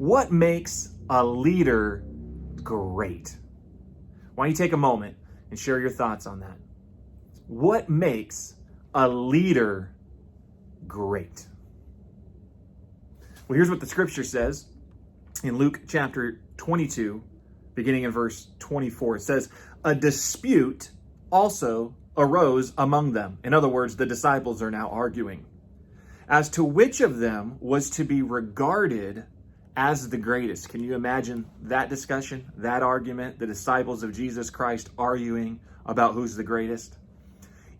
What makes a leader great? Why don't you take a moment and share your thoughts on that? What makes a leader great? Well, here's what the scripture says in Luke chapter 22, beginning in verse 24. It says, "A dispute also arose among them." In other words, the disciples are now arguing as to which of them was to be regarded as the greatest. Can you imagine that discussion, that argument, the disciples of Jesus Christ arguing about who's the greatest?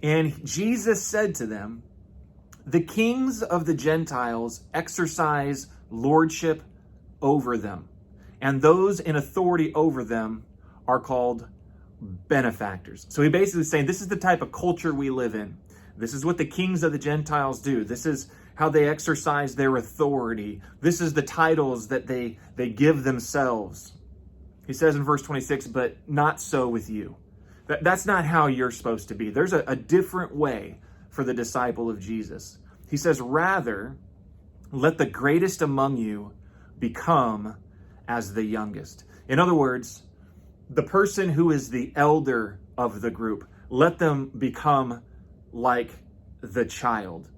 And Jesus said to them, "The kings of the Gentiles exercise lordship over them, and those in authority over them are called benefactors." So he basically is saying this is the type of culture we live in. This is what the kings of the Gentiles do. This is how they exercise their authority. This is the titles that they give themselves. He says in verse 26, "But not so with you." That's not how you're supposed to be. There's a different way for the disciple of Jesus. He says, "Rather, let the greatest among you become as the youngest." In other words, the person who is the elder of the group, let them become like the child.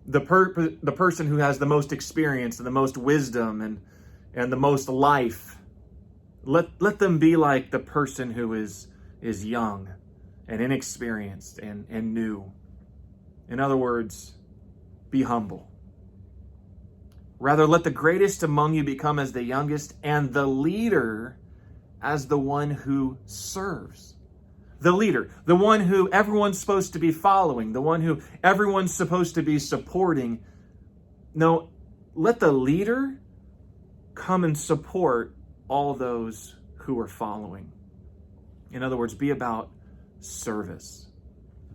The person who has the most experience and the most wisdom and the most life, let them be like the person who is young and inexperienced and new. In other words, be humble. Rather, let the greatest among you become as the youngest, and the leader as the one who serves. The leader, the one who everyone's supposed to be following, the one who everyone's supposed to be supporting. No, let the leader come and support all those who are following. In other words, be about service.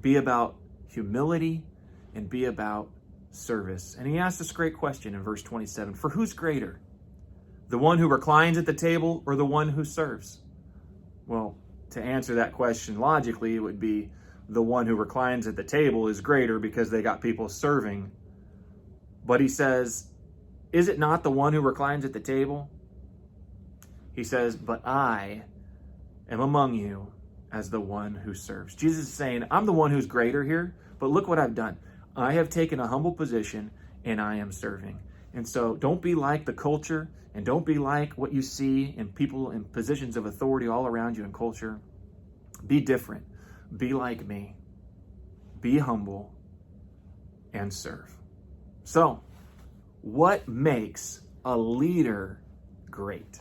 Be about humility and be about service. And he asked this great question in verse 27. For who's greater? The one who reclines at the table or the one who serves? Well, to answer that question logically, it would be the one who reclines at the table is greater because they got people serving. But he says, is it not the one who reclines at the table? He says, but I am among you as the one who serves. Jesus is saying, I'm the one who's greater here, but look what I've done. I have taken a humble position and I am serving. And so don't be like the culture and don't be like what you see in people in positions of authority all around you in culture. Be different. Be like me. Be humble and serve. So, what makes a leader great?